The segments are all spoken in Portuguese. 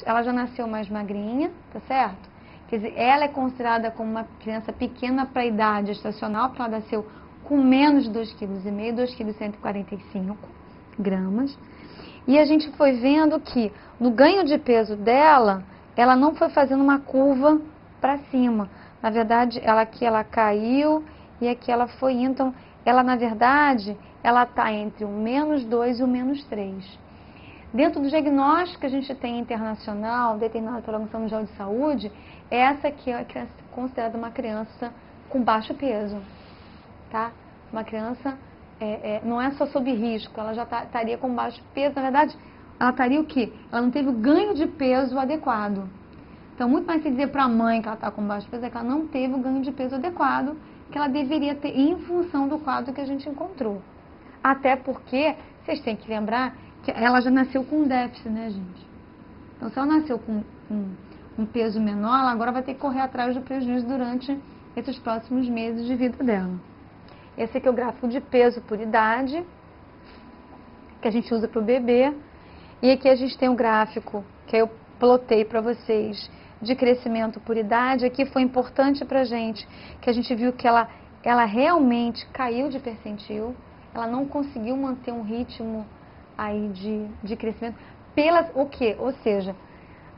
ela já nasceu mais magrinha, tá certo? Quer dizer, ela é considerada como uma criança pequena para a idade gestacional, porque ela nasceu com menos de 2,5 kg, 2,145 kg. E a gente foi vendo que no ganho de peso dela, ela não foi fazendo uma curva para cima. Na verdade, aqui ela caiu e aqui ela foi indo. Então, ela na verdade, ela está entre o -2 e o -3. Dentro do diagnóstico que a gente tem internacional, determinado pela Organização Mundial de Saúde, essa aqui é considerada uma criança com baixo peso, tá? Uma criança, não é só sob risco, ela já estaria com baixo peso. Na verdade, ela estaria o quê? Ela não teve o ganho de peso adequado. Então, muito mais se dizer para a mãe que ela está com baixo peso é que ela não teve o ganho de peso adequado que ela deveria ter em função do quadro que a gente encontrou. Até porque, vocês têm que lembrar que ela já nasceu com um déficit, né, gente? Então, se ela nasceu com um peso menor, ela agora vai ter que correr atrás do prejuízo durante esses próximos meses de vida dela. Esse aqui é o gráfico de peso por idade, que a gente usa para o bebê. E aqui a gente tem um gráfico que eu plotei para vocês de crescimento por idade. Aqui foi importante para a gente, que a gente viu que ela realmente caiu de percentil, ela não conseguiu manter um ritmo aí de crescimento. O quê? Ou seja,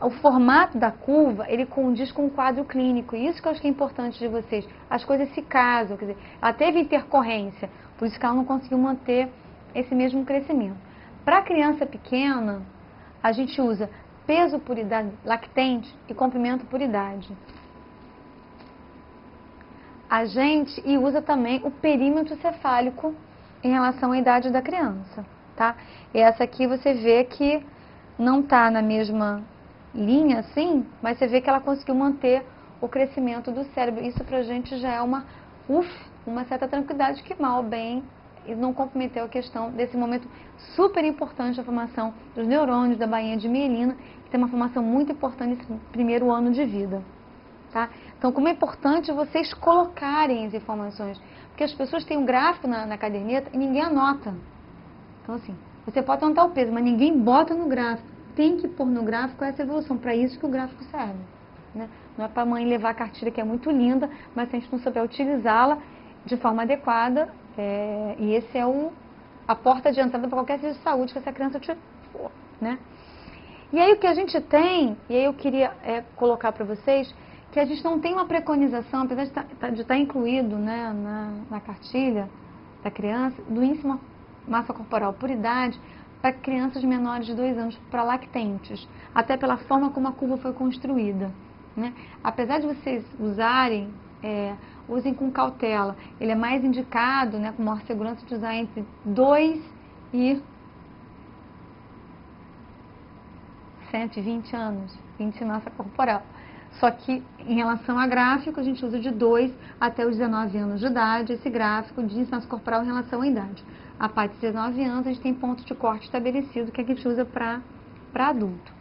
o formato da curva, ele condiz com o quadro clínico. E isso que eu acho que é importante de vocês. As coisas se casam, quer dizer, ela teve intercorrência, por isso que ela não conseguiu manter esse mesmo crescimento. Para criança pequena, a gente usa peso por idade lactente e comprimento por idade. E usa também o perímetro cefálico em relação à idade da criança, tá? E essa aqui você vê que não está na mesma linha assim, mas você vê que ela conseguiu manter o crescimento do cérebro. Isso pra gente já é uma certa tranquilidade, que mal bem e não comprometeu a questão desse momento super importante da formação dos neurônios, da bainha de mielina, que tem uma formação muito importante nesse primeiro ano de vida, tá? Então, como é importante vocês colocarem as informações, porque as pessoas têm um gráfico na caderneta e ninguém anota. Então, assim, você pode anotar o peso, mas ninguém bota no gráfico. Tem que pôr no gráfico essa evolução, para isso que o gráfico serve, né? Não é para a mãe levar a cartilha, que é muito linda, mas se a gente não souber utilizá-la de forma adequada, e esse é a porta de entrada para qualquer serviço de saúde que essa criança for, né? E aí o que a gente tem, e aí eu queria colocar para vocês, que a gente não tem uma preconização, apesar de estar incluído, né, na cartilha da criança, do índice de massa corporal por idade para crianças menores de 2 anos, para lactentes, até pela forma como a curva foi construída, né? Apesar de vocês usem com cautela, ele é mais indicado, né, com maior segurança, de usar entre 2 e 120 anos, índice de massa corporal. Só que, em relação a gráfico, a gente usa de 2 até os 19 anos de idade, esse gráfico de índice de massa corporal em relação à idade. A partir de 19 anos, a gente tem ponto de corte estabelecido, que a gente usa para adulto.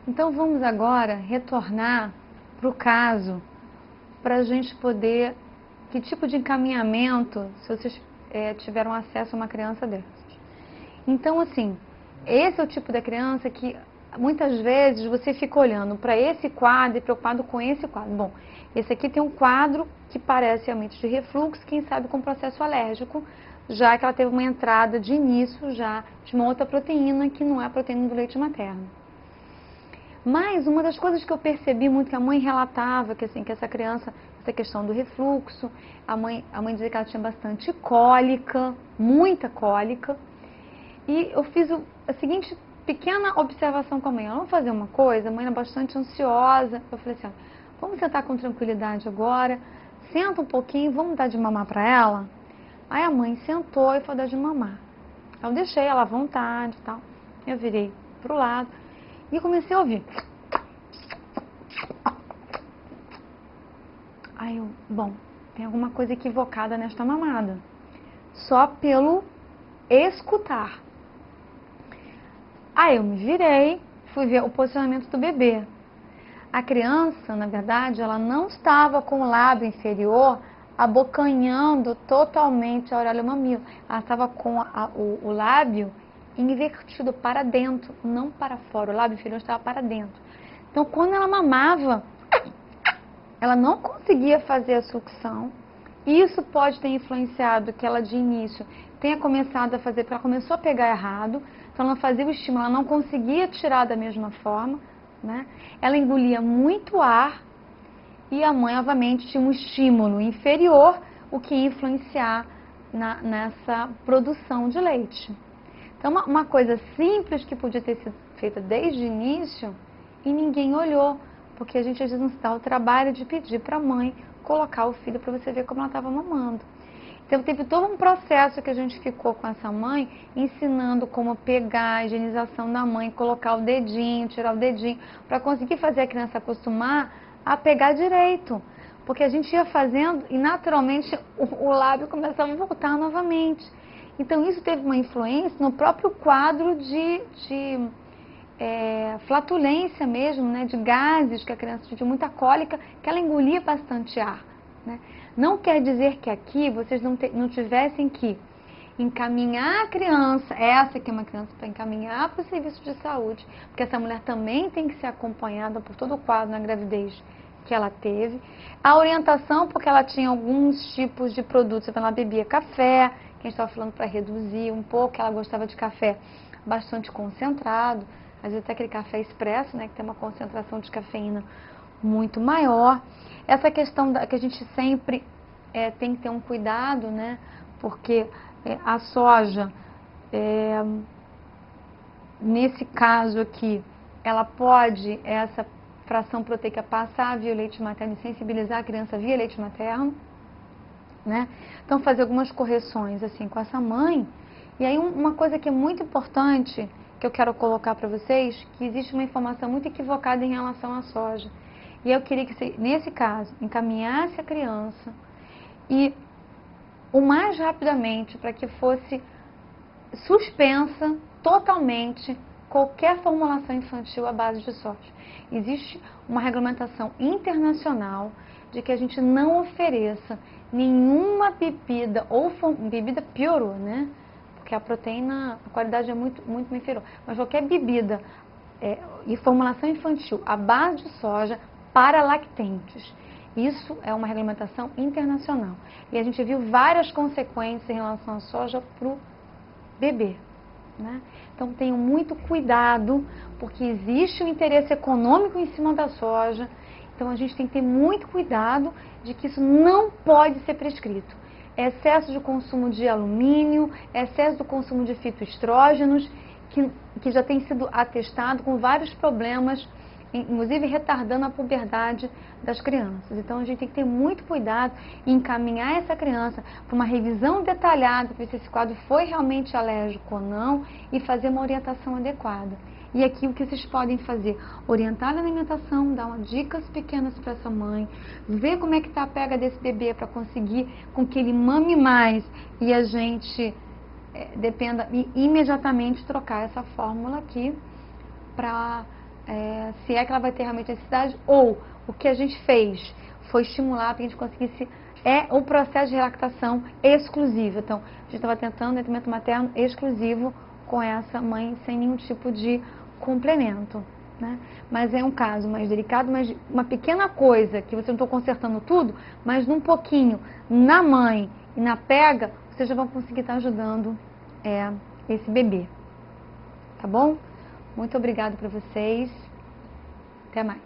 Então, vamos agora retornar para o caso, para a gente poder, que tipo de encaminhamento, se vocês tiveram acesso a uma criança dessas. Então, assim, esse é o tipo da criança que muitas vezes você fica olhando para esse quadro e preocupado com esse quadro. Bom, esse aqui tem um quadro que parece realmente de refluxo, quem sabe com processo alérgico, já que ela teve uma entrada de início já de uma outra proteína que não é a proteína do leite materno. Mas uma das coisas que eu percebi muito que a mãe relatava, que essa criança, essa questão do refluxo, a mãe dizia que ela tinha bastante cólica, muita cólica, e eu fiz a seguinte pequena observação com a mãe: vamos fazer uma coisa, a mãe era bastante ansiosa. Eu falei assim, vamos sentar com tranquilidade agora, senta um pouquinho, vamos dar de mamar para ela? Aí a mãe sentou e foi dar de mamar. Eu deixei ela à vontade e tal. Eu virei pro lado e comecei a ouvir. Aí eu, bom, tem alguma coisa equivocada nesta mamada. Só pelo escutar. Aí eu me virei, fui ver o posicionamento do bebê. A criança, na verdade, ela não estava com o lábio inferior abocanhando totalmente a orelha e o mamilo. Ela estava com o lábio invertido para dentro, não para fora. O lábio inferior estava para dentro. Então, quando ela mamava, ela não conseguia fazer a sucção. Isso pode ter influenciado que ela, de início, tenha começado a fazer, porque ela começou a pegar errado. Então, ela fazia o estímulo, ela não conseguia tirar da mesma forma, né? Ela engolia muito ar e a mãe, obviamente, tinha um estímulo inferior, o que ia influenciar nessa produção de leite. Então, uma coisa simples que podia ter sido feita desde o início e ninguém olhou, porque a gente às vezes não se dá o trabalho de pedir para a mãe colocar o filho para você ver como ela estava mamando. Então, teve todo um processo que a gente ficou com essa mãe, ensinando como pegar a higienização da mãe, colocar o dedinho, tirar o dedinho, para conseguir fazer a criança acostumar a pegar direito. Porque a gente ia fazendo e naturalmente o lábio começava a voltar novamente. Então, isso teve uma influência no próprio quadro de flatulência mesmo, né, de gases, que a criança tinha muita cólica, que ela engolia bastante ar, né? Não quer dizer que aqui vocês não tivessem que encaminhar a criança, essa que é uma criança, para encaminhar para o serviço de saúde, porque essa mulher também tem que ser acompanhada por todo o quadro na gravidez que ela teve. A orientação, porque ela tinha alguns tipos de produtos, então ela bebia café, que a gente estava falando para reduzir um pouco, ela gostava de café bastante concentrado, às vezes até aquele café expresso, né, que tem uma concentração de cafeína muito maior. Essa questão que a gente sempre tem que ter um cuidado, né, porque a soja, nesse caso aqui, ela pode, essa fração proteica, passar via leite materno e sensibilizar a criança via leite materno, né? Então, fazer algumas correções assim com essa mãe. E aí, uma coisa que é muito importante, que eu quero colocar para vocês, que existe uma informação muito equivocada em relação à soja. E eu queria que você, nesse caso, encaminhasse a criança e o mais rapidamente para que fosse suspensa totalmente qualquer formulação infantil à base de soja. Existe uma regulamentação internacional de que a gente não ofereça nenhuma bebida, ou bebida piorou, né? Porque a proteína, a qualidade é muito inferior. Mas qualquer bebida e formulação infantil à base de soja para lactentes. Isso é uma regulamentação internacional. E a gente viu várias consequências em relação à soja para o bebê, né? Então tenham muito cuidado, porque existe um interesse econômico em cima da soja. Então a gente tem que ter muito cuidado de que isso não pode ser prescrito. Excesso de consumo de alumínio, excesso do consumo de fitoestrógenos, que já tem sido atestado com vários problemas, inclusive retardando a puberdade das crianças. Então a gente tem que ter muito cuidado em encaminhar essa criança para uma revisão detalhada, para ver se esse quadro foi realmente alérgico ou não, e fazer uma orientação adequada. E aqui o que vocês podem fazer? Orientar a alimentação, dar umas dicas pequenas para essa mãe, ver como é que está a pega desse bebê para conseguir com que ele mame mais e a gente dependa imediatamente trocar essa fórmula aqui para se é que ela vai ter realmente necessidade, ou o que a gente fez foi estimular para que a gente conseguisse o processo de relactação exclusivo. Então, a gente estava tentando atendimento materno exclusivo com essa mãe sem nenhum tipo de complemento, né? Mas é um caso mais delicado, mas uma pequena coisa que você não está consertando tudo, mas num pouquinho na mãe e na pega, vocês já vão conseguir estar ajudando esse bebê. Tá bom? Muito obrigada para vocês. Até mais.